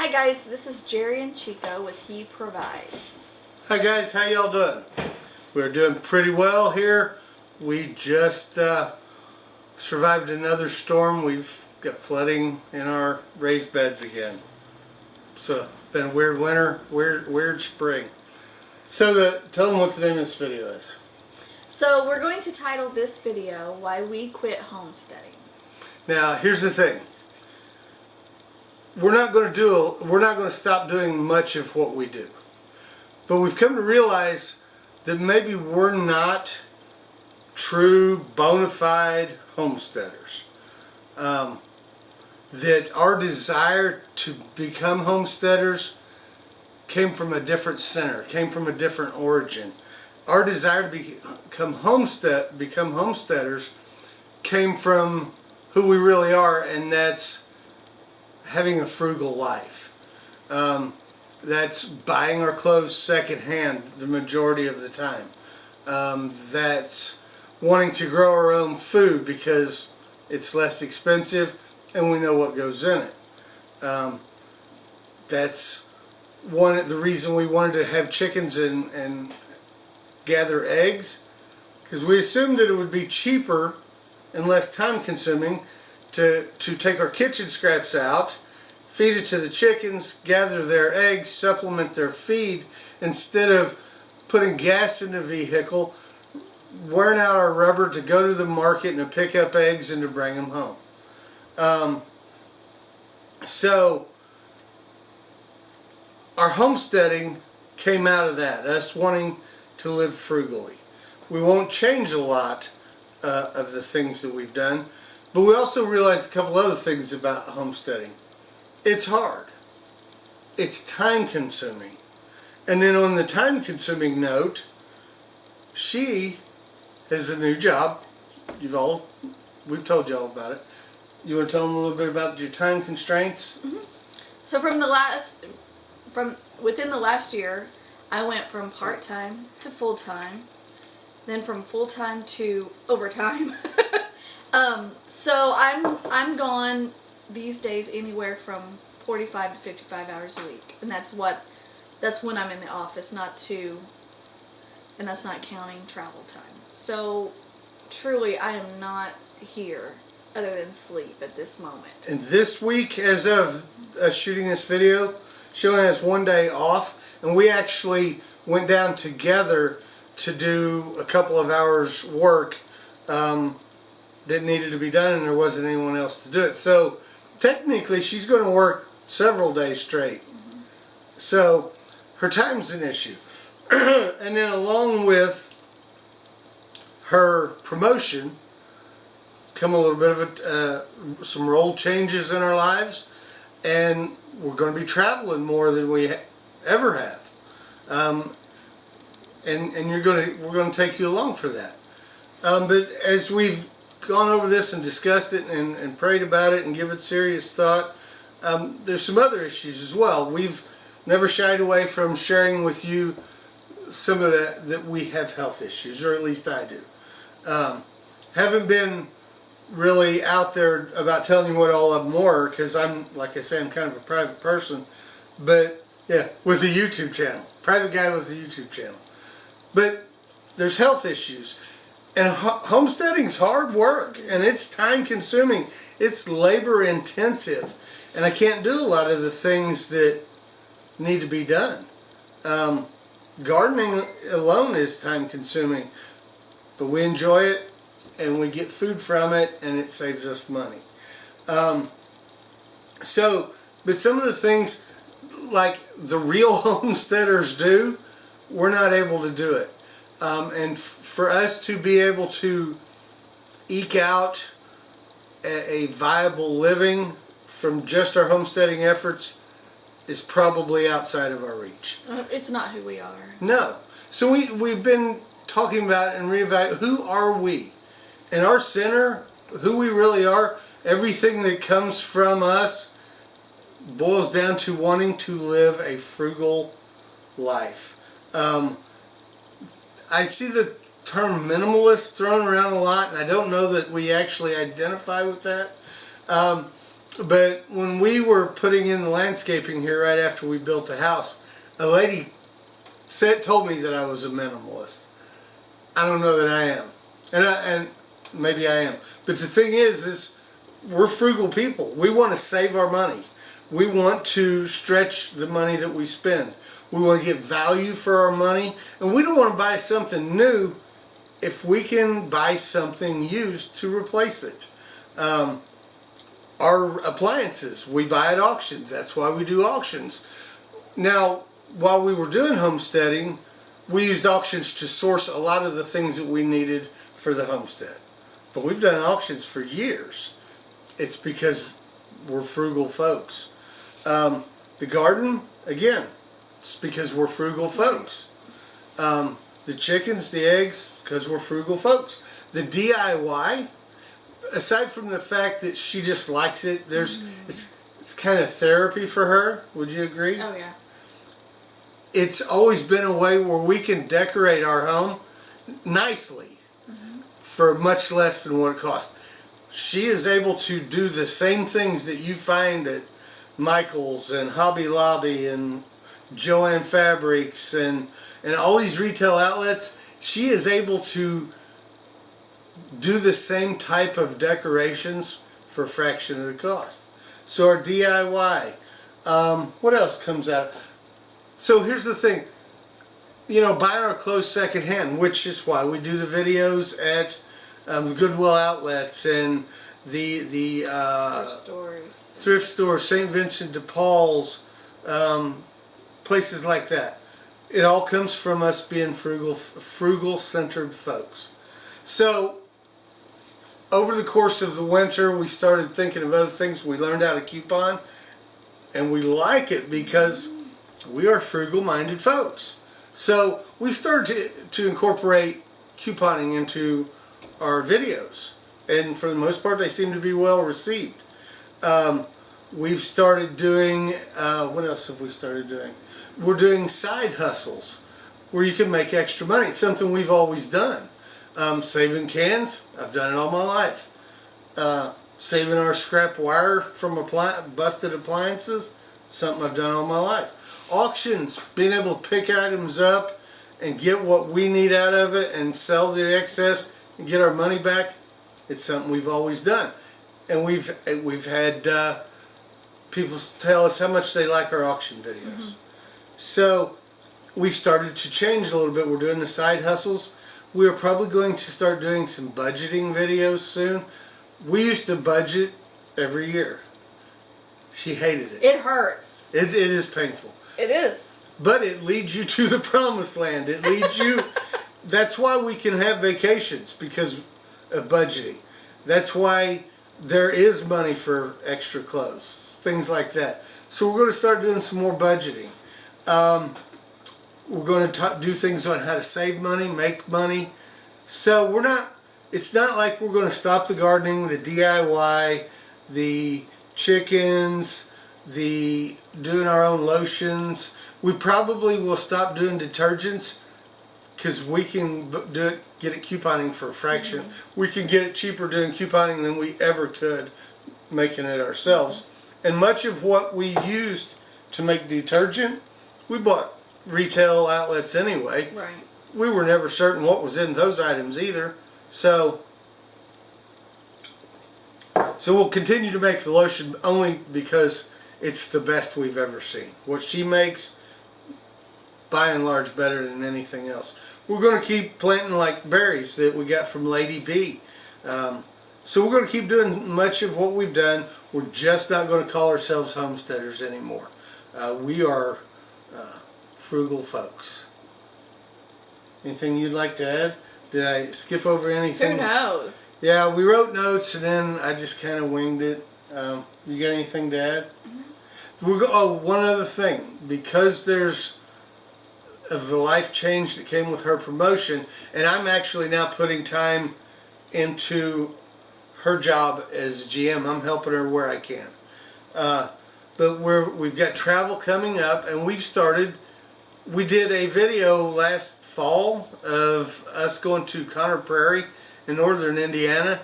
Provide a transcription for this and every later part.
Hi guys, this is Jerry and Chico with He Provides. Hi guys, how y'all doing? We're doing pretty well here. We just survived another storm. We've got flooding in our raised beds again. So, been a weird winter, weird spring. So tell them what the name of this video is. So we're going to title this video, Why We Quit Homesteading. Now, here's the thing. We're not going to stop doing much of what we do. But we've come to realize that maybe we're not true, bona fide homesteaders. That our desire to become homesteaders came from a different center, came from a different origin. Our desire to become homesteaders came from who we really are, and that's having a frugal life. That's buying our clothes secondhand the majority of the time. That's wanting to grow our own food because it's less expensive and we know what goes in it. That's the reason we wanted to have chickens and gather eggs, because we assumed that it would be cheaper and less time consuming to take our kitchen scraps out, feed it to the chickens, gather their eggs, supplement their feed, instead of putting gas in the vehicle, wearing out our rubber to go to the market and to pick up eggs and to bring them home. So our homesteading came out of that, us wanting to live frugally. We won't change a lot of the things that we've done, but we also realized a couple other things about homesteading. It's hard. It's time consuming. And then on the time consuming note, she has a new job. We've told you all about it. You want to tell them a little bit about your time constraints? Mm-hmm. So within the last year, I went from part-time to full-time, then from full-time to overtime. So I'm gone these days anywhere from 45 to 55 hours a week, and that's when I'm in the office, and that's not counting travel time. So truly, I am not here other than sleep at this moment. And this week, as of shooting this video, she only has one day off, and we actually went down together to do a couple of hours work that needed to be done, and there wasn't anyone else to do it. So technically she's going to work several days straight. Mm-hmm. So her time's an issue. And then along with her promotion come a little bit of some role changes in our lives, and we're going to be traveling more than we ever have. And we're going to take you along for that. But as we've gone over this and discussed it and prayed about it and given it serious thought, there's some other issues as well. We've never shied away from sharing with you some of that we have health issues, or at least I do. Haven't been really out there about telling you what all of them are, because like I say, I'm kind of a private person. But yeah, with a YouTube channel, private guy with a YouTube channel. But there's health issues. And homesteading's hard work, and it's time consuming. It's labor intensive, and I can't do a lot of the things that need to be done. Gardening alone is time consuming, but we enjoy it, and we get food from it, and it saves us money. But some of the things like the real homesteaders do, we're not able to do it. And for us to be able to eke out a viable living from just our homesteading efforts is probably outside of our reach. It's not who we are. No. So we've been talking about and reevaluating, who are we? And our center, who we really are, everything that comes from us boils down to wanting to live a frugal life. I see the term minimalist thrown around a lot, and I don't know that we actually identify with that. But when we were putting in the landscaping here right after we built the house, a lady told me that I was a minimalist. I don't know that I am, and maybe I am. But the thing is we're frugal people. We want to save our money. We want to stretch the money that we spend. We want to get value for our money, and we don't want to buy something new if we can buy something used to replace it. Our appliances, we buy at auctions. That's why we do auctions. Now, while we were doing homesteading, we used auctions to source a lot of the things that we needed for the homestead. But we've done auctions for years. It's because we're frugal folks. The garden, again, it's because we're frugal folks. The chickens, the eggs, because we're frugal folks. The DIY, aside from the fact that she just likes it, it's kind of therapy for her. Would you agree? Oh yeah. It's always been a way where we can decorate our home nicely for much less than what it costs. She is able to do the same things that you find at Michael's and Hobby Lobby and Joann Fabrics and all these retail outlets. She is able to do the same type of decorations for a fraction of the cost. So our DIY, what else comes out? So here's the thing, you know, buying our clothes secondhand, which is why we do the videos at the Goodwill outlets and the thrift stores, St. Vincent de Paul's, places like that. It all comes from us being frugal-centered folks. So over the course of the winter, we started thinking of other things. We learned how to coupon, and we like it because we are frugal-minded folks. So we started to incorporate couponing into our videos, and for the most part, they seem to be well received. We've started doing, what else have we started doing? We're doing side hustles where you can make extra money. It's something we've always done. Saving cans, I've done it all my life. Saving our scrap wire from busted appliances, something I've done all my life. Auctions, being able to pick items up and get what we need out of it and sell the excess and get our money back, it's something we've always done. And we've had people tell us how much they like our auction videos. So we've started to change a little bit. We're doing the side hustles. We are probably going to start doing some budgeting videos soon. We used to budget every year. She hated it. It hurts. It is painful. It is. But it leads you to the promised land. It leads you... That's why we can have vacations, because of budgeting. That's why there is money for extra clothes, things like that. So we're going to start doing some more budgeting. We're going to do things on how to save money, make money. So it's not like we're going to stop the gardening, the DIY, the chickens, the doing our own lotions. We probably will stop doing detergents because we can get it couponing for a fraction. We can get it cheaper doing couponing than we ever could making it ourselves. And much of what we used to make detergent, we bought retail outlets anyway. Right. We were never certain what was in those items either. So we'll continue to make the lotion only because it's the best we've ever seen. What she makes, by and large, better than anything else. We're going to keep planting like berries that we got from Lady B. So we're going to keep doing much of what we've done. We're just not going to call ourselves homesteaders anymore. We are frugal folks. Anything you'd like to add? Did I skip over anything? Who knows? Yeah, we wrote notes and then I just kind of winged it. You got anything to add? One other thing. Because there's of the life change that came with her promotion, and I'm actually now putting time into her job as GM. I'm helping her where I can. But we've got travel coming up, and we did a video last fall of us going to Conner Prairie in northern Indiana.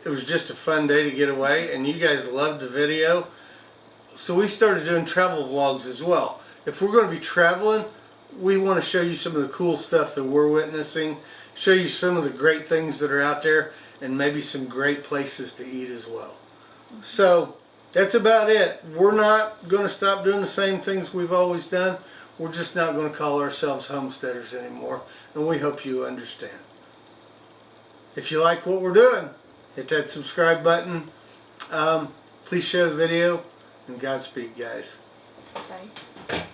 it was just a fun day to get away, and you guys loved the video. So we started doing travel vlogs as well. If we're going to be traveling, we want to show you some of the cool stuff that we're witnessing, show you some of the great things that are out there, and maybe some great places to eat as well. So that's about it. We're not going to stop doing the same things we've always done. We're just not going to call ourselves homesteaders anymore, and we hope you understand. If you like what we're doing, hit that subscribe button. Please share the video, and Godspeed, guys. Bye.